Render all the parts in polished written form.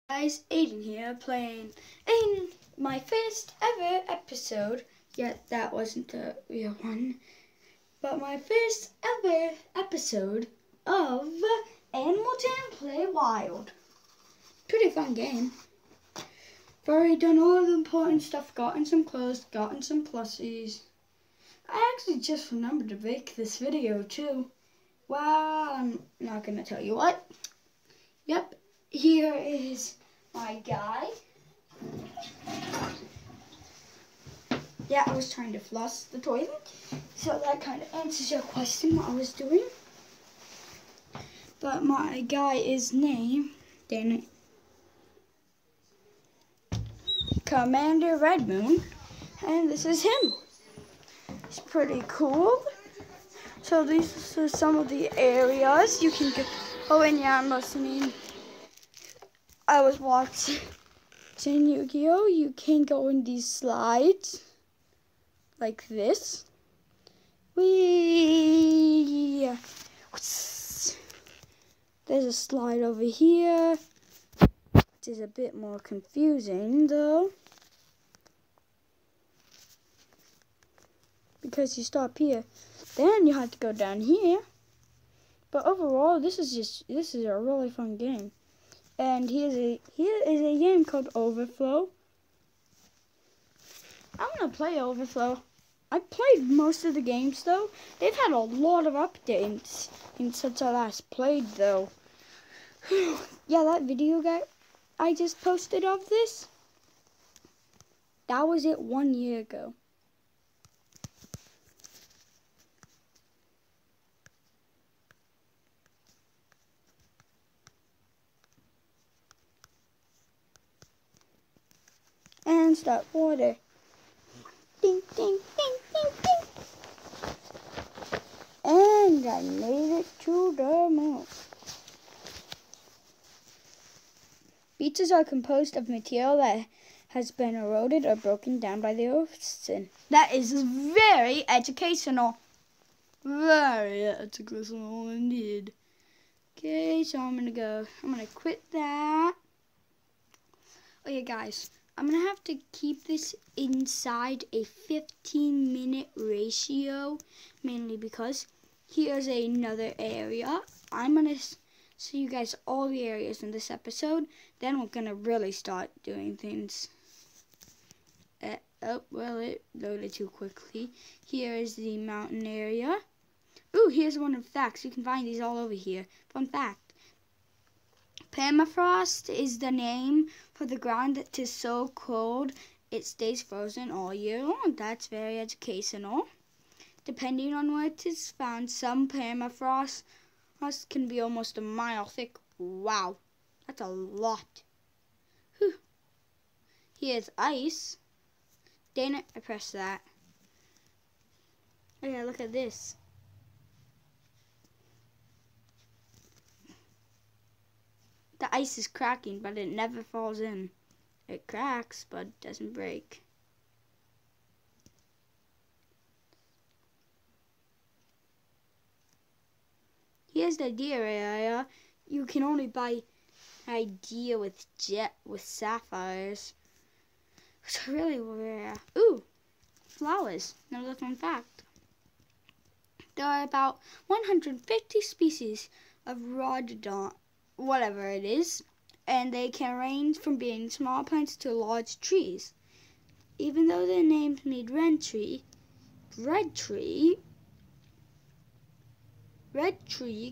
Guys, Aiden here playing in my first ever episode. Yet that wasn't the real one, but my first ever episode of Animal Jam Play Wild. Pretty fun game. I've already done all the important stuff, gotten some clothes, gotten some plushies. I actually just remembered to make this video too. Well, I'm not gonna tell you what. Yep, here is my guy. Yeah, I was trying to floss the toilet, so that kind of answers your question what I was doing. But my guy is named, Commander Red Moon, and this is him. It's pretty cool. So these are some of the areas you can go. Oh, and yeah, I'm listening. I was watching Yu-Gi-Oh! You can go in these slides like this. Whee! There's a slide over here, which is a bit more confusing though, because you stop here, then you have to go down here. But overall, this is a really fun game. And here is a game called Overflow. I'm gonna play Overflow. I played most of the games though. They've had a lot of updates since I last played though. Yeah, that video guy I just posted of this, that was it 1 year ago. And start water. Ding, ding, ding, ding, ding. And I made it to the moon. Beaches are composed of material that has been eroded or broken down by the ocean. That is very educational. Very educational indeed. Okay, so I'm gonna quit that. Okay guys, I'm gonna have to keep this inside a 15-minute ratio, mainly because here's another area. I'm gonna show you guys all the areas in this episode, then we're gonna really start doing things. Oh, well, it loaded too quickly. Here is the mountain area. Ooh, here's one of the facts. You can find these all over here. Fun fact. Permafrost is the name for the ground that is so cold it stays frozen all year long. That's very educational. Depending on where it is found, some permafrost can be almost a mile thick. Wow, that's a lot. Whew. Here's ice. Dang it, I pressed that. Oh yeah, look at this. The ice is cracking, but it never falls in. It cracks, but doesn't break. Here's the deer area. You can only buy a deer with sapphires. It's really rare. Ooh, flowers. Another fun fact. There are about 150 species of rhododendron, whatever it is, and they can range from being small plants to large trees. Even though their names mean red tree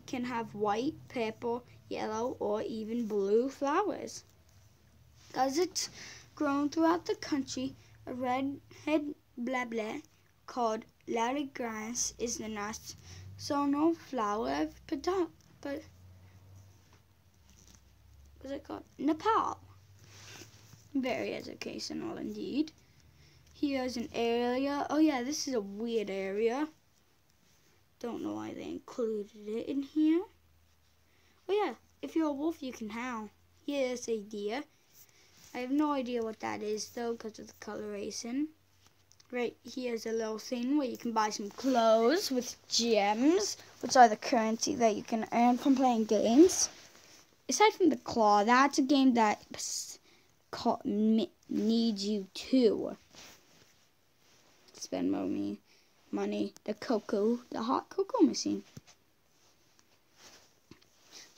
can have white, purple, yellow, or even blue flowers. Because it's grown throughout the country, a redhead blah called ladygrass is the national flower of what's it called? Nepal. Very educational indeed. Here's an area. Oh yeah, this is a weird area. Don't know why they included it in here. Oh yeah, if you're a wolf, you can howl. Here's a deer. I have no idea what that is though because of the coloration. Right here's a little thing where you can buy some clothes with gems, which are the currency that you can earn from playing games. aside from the Claw, that's a game that needs you to spend money. The hot cocoa machine.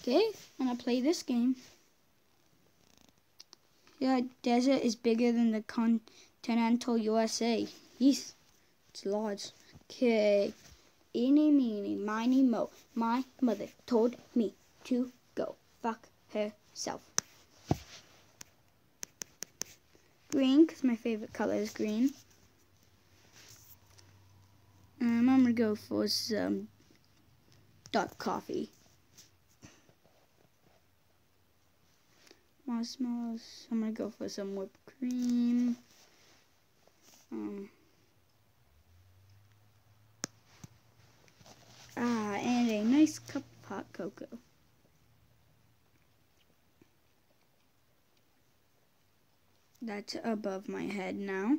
Okay, I'm gonna play this game. Yeah, desert is bigger than the continental USA. Yes, it's large. Okay, eeny, meeny, miny, mo. My mother told me to go fuck herself. Green, because my favorite color is green. I'm gonna go for some dark coffee. Marshmallows. I'm gonna go for some whipped cream. And a nice cup of hot cocoa. That's above my head now.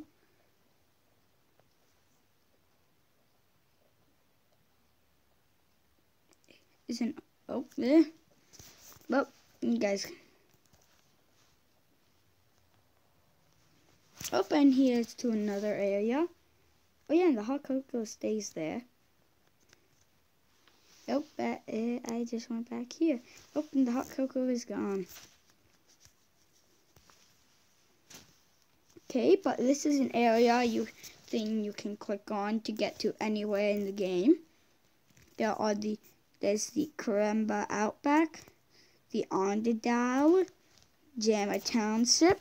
There. Well, you guys. And here's to another area. Oh yeah, and the hot cocoa stays there. I just went back here. And the hot cocoa is gone. Okay, but this is an area you can click on to get to anywhere in the game. There's the Karamba Outback, the Onderdale, Jammer Township,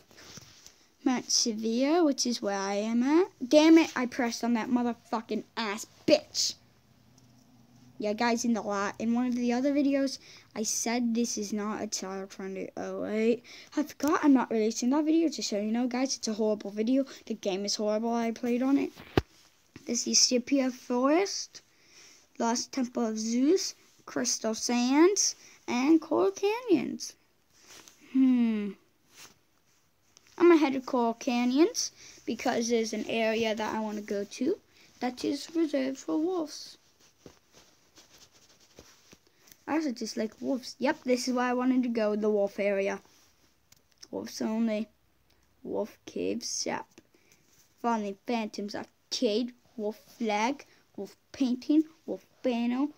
Mount Sevier, which is where I am at. Damn it, I pressed on that motherfucking ass bitch. Yeah, guys, in one of the other videos, I said this is not a child-friendly 08. I forgot I'm not releasing that video, just so you know, guys. It's a horrible video. The game is horrible. I played on it. This is Scipia Forest, Lost Temple of Zeus, Crystal Sands, and Coral Canyons. I'm gonna head to Coral Canyons because there's an area that I want to go to that is reserved for wolves. I also just like wolves. Yep, this is why I wanted to go, the wolf area. Wolves only. Wolf Cave Shop. Falling Phantoms Arcade. Wolf Flag. Wolf Painting. Wolf Banner.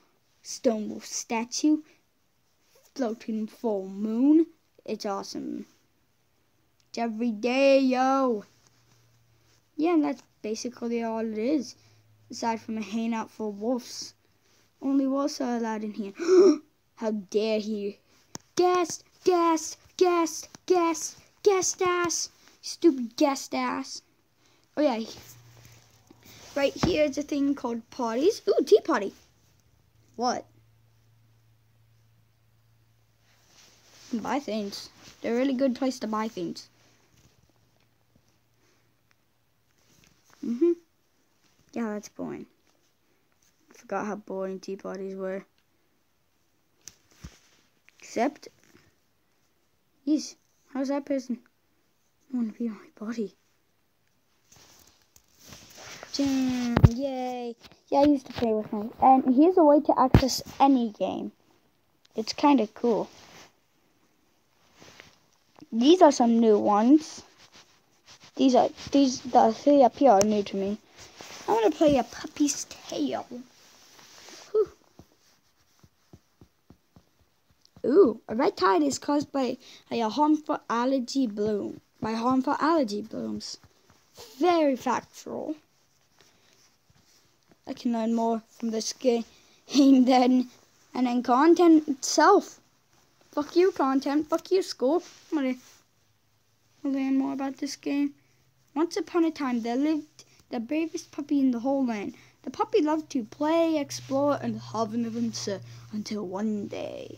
Stone Wolf Statue. Floating Full Moon. It's awesome. It's every day, yo. Yeah, and that's basically all it is. Aside from a hangout for wolves. Only wolves are allowed in here. How dare he? Guest ass. Stupid guest ass. Oh yeah. Right here is a thing called parties. Ooh, tea party. What? Buy things. They're a really good place to buy things. Yeah, that's boring. I forgot how boring tea parties were. Except, yes, how's that person want to be on my body? Jam, yay. Yeah, I used to play with my, and here's a way to access any game. It's kind of cool. These are some new ones. The three up here are new to me. I want to play a Puppy's Tale. Whew. Ooh, a red tide is caused by a harmful algae bloom. Very factual. I can learn more from this game than content itself. Fuck you, content. Fuck you, school. I'm gonna learn more about this game. Once upon a time, there lived the bravest puppy in the whole land. The puppy loved to play, explore, and have an adventure until one day.